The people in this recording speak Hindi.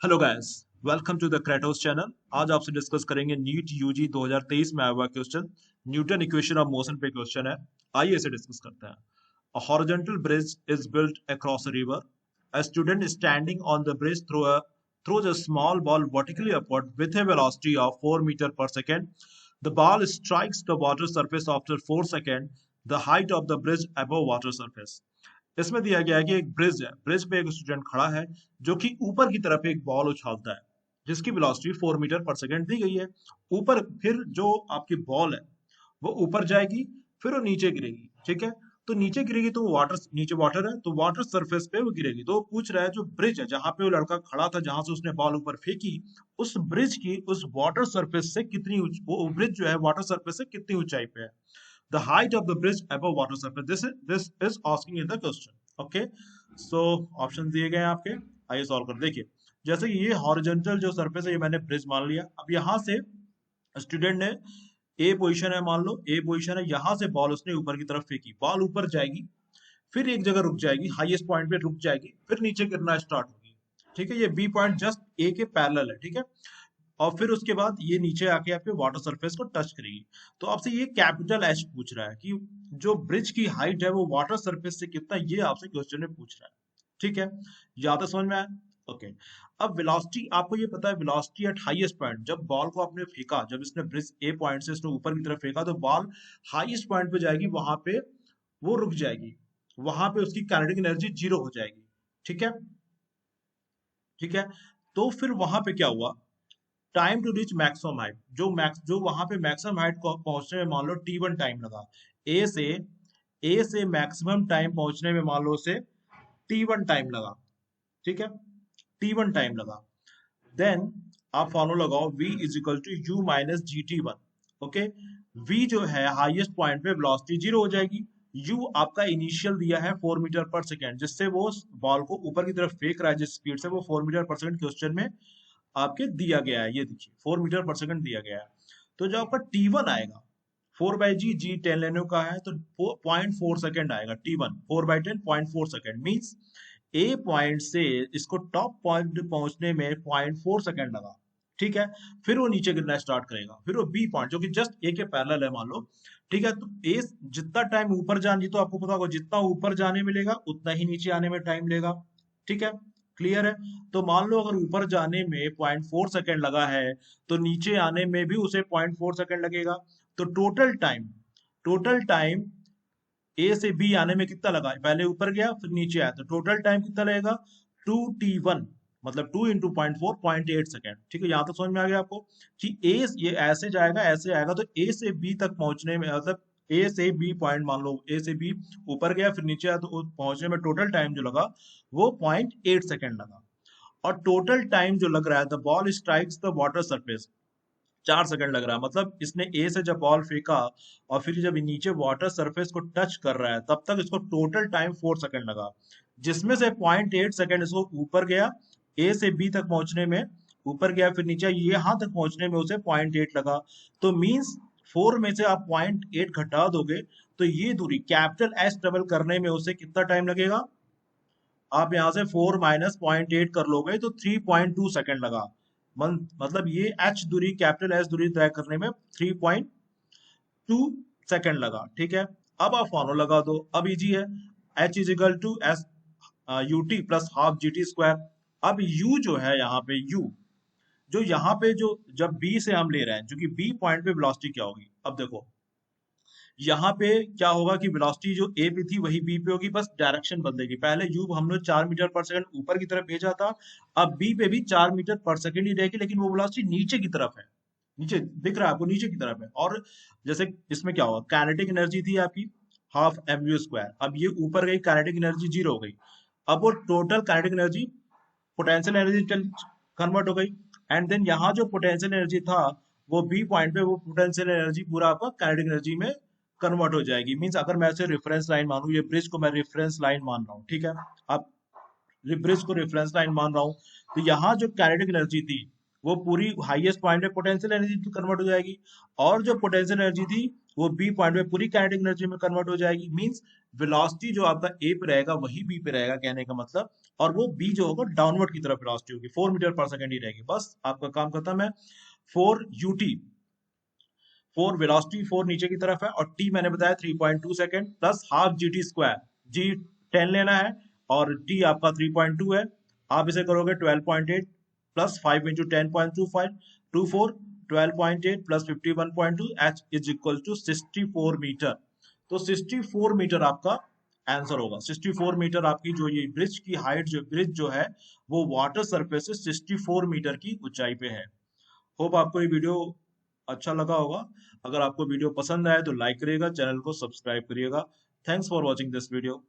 Hello guys, welcome to the Kratos channel. आज आपसे डिस्कस करेंगे नीट यूजी 2023 में आया हुआ question. Newton equation of motion पे क्वेश्चन है। आइए इसे डिस्कस करते हैं। A horizontal bridge is built across a river. A student standing on the bridge throws a small ball vertically upward with a velocity of 4 meter per second. The ball strikes the water surface after 4 seconds. The height of the bridge above water surface. इसमें दिया गया है कि एक ब्रिज है, ब्रिज पे एक स्टूडेंट खड़ा है जो कि ऊपर की तरफ एक बॉल उछालता है जिसकी वेलोसिटी 4 मीटर पर सेकंड दी गई है। ऊपर फिर जो आपकी बॉल है वो ऊपर जाएगी, फिर वो नीचे गिरेगी। ठीक है, तो नीचे गिरेगी तो वाटर, नीचे वाटर है तो वाटर सरफेस पे वो गिरेगी। तो वो पूछ रहा है जो ब्रिज है जहां पे वो लड़का खड़ा था, जहां से उसने बॉल ऊपर फेंकी, उस ब्रिज की उस वाटर सरफेस से कितनी वो ब्रिज जो है वाटर सरफेस से कितनी ऊंचाई पे है। The height of the bridge above water surface. This is asking in the question. Okay, so option दिए गए हैं आपके। आइए सॉल्व कर देखिए। जैसे कि ये हॉरिजॉन्टल जो सरफेस है ये मैंने ब्रिज मान लिया। अब यहाँ से स्टूडेंट ने ए पोजीशन है, मान लो ए पोजीशन है, यहाँ से बॉल उसने ऊपर की तरफ फेंकी, बॉल ऊपर जाएगी, फिर एक जगह रुक जाएगी, हाईएस्ट पॉइंट पे रुक जाएगी, फिर नीचे गिरना स्टार्ट होगी। ठीक है, ये बी पॉइंट जस्ट ए के पैरेलल है। ठीक है, और फिर उसके बाद ये नीचे आके आपके वाटर सरफेस को टच करेगी। तो आपसे ये कैपिटल एच पूछ रहा है कि जो ब्रिज की हाइट है वो वाटर सरफेस से कितना, ये आपसे क्वेश्चन में पूछ रहा है। ठीक है, या तो समझ में आया। ओके, अब वेलोसिटी आपको ये पता है, वेलोसिटी एट हाईएस्ट पॉइंट, जब बॉल को आपने फेंका, जब इसने ब्रिज ए पॉइंट से इसने ऊपर की तरफ फेंका तो बॉल हाईएस्ट पॉइंट पे जाएगी, वहां पे वो रुक जाएगी, वहां पे उसकी काइनेटिक एनर्जी जीरो हो जाएगी। ठीक है, ठीक है, तो फिर वहां पे क्या हुआ, time to reach maximum height, जो वहां पे मैक्सिमम हाइट को पहुंचने में मान लो T1 टाइम लगा। ए से ए से मैक्सिमम टाइम पहुंचने में मान लो उसे T1 टाइम लगा। ठीक है, T1 टाइम लगा। देन आप फॉर्मूला लगाओ V is equal to u minus g t one. Okay, V जो है हाईएस्ट पॉइंट पे वेलोसिटी जीरो हो जाएगी। U आपका इनिशियल दिया है 4 मीटर पर सेकेंड, जिससे वो बॉल को ऊपर की तरफ फेंक रहा है जिस स्पीड से, वो 4 मीटर पर सेकेंड क्वेश्चन में आपके दिया गया है। ये देखिए 4 मीटर पर सेकंड दिया गया है। तो जो आपका T1 आएगा, 4/जी, 10 लेने का है तो 0.4 सेकंड आएगा। T1 4/10 0.4 सेकंड मींस ए पॉइंट से इसको टॉप पॉइंट पहुंचने में 0.4 सेकंड लगा। ठीक है, फिर वो नीचे गिरना स्टार्ट करेगा, फिर वो बी पॉइंट जो कि जस्ट ए के पैरेलल है मान लो। ठीक है, तो ए जितना टाइम ऊपर जाने, तो आपको पता होगा जितना ऊपर जाने में लेगा उतना ही नीचे आने में टाइम लेगा। ठीक है, क्लियर है। तो मान लो अगर ऊपर जाने में 0.4 सेकंड लगा है तो नीचे आने में भी उसे 0.4 सेकंड लगेगा। तो टोटल टाइम ए से बी आने में कितना लगा, पहले ऊपर गया फिर नीचे आया, तो टोटल टाइम कितना लगेगा 2T1, मतलब 2 इंटू 0.4 0.8 सेकेंड। ठीक है, यहाँ तो समझ में आ गया आपको कि ए ये ऐसे जाएगा ऐसे आएगा, तो ए से बी तक पहुंचने में, मतलब ए से बी पॉइंट, मान लो ए से बी ऊपर गया फिर नीचे आया, तो पहुंचने में टोटल टाइम जो लगा वो 0.8 सेकेंड लगा। और टोटल टाइम जो लग रहा है, the ball strikes the water surface, 4 second लग रहा है। मतलब इसने ए से जब बॉल फेंका और फिर जब नीचे वाटर सरफेस को टच कर रहा है तब तक इसको टोटल टाइम 4 सेकंड लगा, जिसमें से 0.8 सेकंड इसको ऊपर गया, ए से बी तक पहुंचने में ऊपर गया, फिर नीचे यहाँ तक पहुंचने में उसे 0.8 लगा। तो मीन्स 4 में से आप 0.8 घटा दोगे तो ये दूरी कैपिटल एस डबल करने में उसे कितना टाइम लगेगा, आप यहाँ से 4 माइनस 0.8 कर लोगे तो 3.2 सेकंड लगा। मतलब ये एच दूरी, कैपिटल एस दूरी तय करने में 3.2 सेकंड लगा। ठीक है, अब आप फॉर्मूला लगा दो, अब इजी है। H is equal to s u t plus half G T square. अब यू जो है यहाँ पे, यू जो यहाँ पे जो जब बी से हम ले रहे हैं, जो कि बी पॉइंट पे वेलोसिटी क्या होगी, अब देखो यहाँ पे क्या होगा कि वेलोसिटी जो ए पे थी वही बी पे होगी, बस डायरेक्शन बदलेगी। पहले यू हमने 4 मीटर पर सेकंड ऊपर की तरफ भेजा था, अब बी पे भी 4 मीटर पर सेकंड ही रहेगी, लेकिन वो वेलोसिटी नीचे की तरफ है, नीचे दिख रहा है आपको, नीचे की तरफ है। और जैसे इसमें क्या होगा, काइनेटिक एनर्जी थी आपकी हाफ एम यू स्क्वायर, अब ये ऊपर गई, काइनेटिक एनर्जी जीरो हो गई। अब वो total kinetic energy potential energy convert हो गई। एंड देन यहाँ जो पोटेंशियल एनर्जी था वो बी पॉइंट पे, वो पोटेंशियल एनर्जी पूरा आपका काइनेटिक एनर्जी में कन्वर्ट हो जाएगी। मींस अगर मैं इसे रेफरेंस लाइन मानूं, ये ब्रिज को मैं रेफरेंस लाइन मान रहा हूँ। ठीक है, अब ब्रिज को रेफरेंस लाइन मान रहा हूँ, तो यहाँ जो काइनेटिक एनर्जी थी वो पूरी हाईएस्ट पॉइंट पे पोटेंशियल एनर्जी कन्वर्ट हो जाएगी, और जो पोटेंशियल एनर्जी थी वो बी पॉइंट पे पूरी काइनेटिक एनर्जी में कन्वर्ट हो जाएगी। मींस वेलोसिटी जो आपका ए पे रहेगा वही बी पे रहेगा, कहने का मतलब, और वो बी जो होगा डाउनवर्ड की तरफ वेलोसिटी होगी, 4 मीटर पर सेकंड ही रहेगी। बस आपका काम खत्म है। 4 यूटी, 4 वेलोसिटी 4 नीचे की तरफ है, और टी मैंने बताया 3.2 second plus half G T square, G 10 लेना है और टी आपका 3.2 है। आप इसे करोगे 12.8 plus 5 into 10.25 24, 12.8 plus 51.2, h is equal to 64 metre. तो 64 मीटर आपका आंसर होगा। 64 मीटर आपकी जो ये ब्रिज की हाइट, जो ब्रिज जो है वो वाटर सरफेस से 64 मीटर की ऊंचाई पे है। होप आपको ये वीडियो अच्छा लगा होगा। अगर आपको वीडियो पसंद आए तो लाइक करिएगा, चैनल को सब्सक्राइब करिएगा। Thanks for watching this video.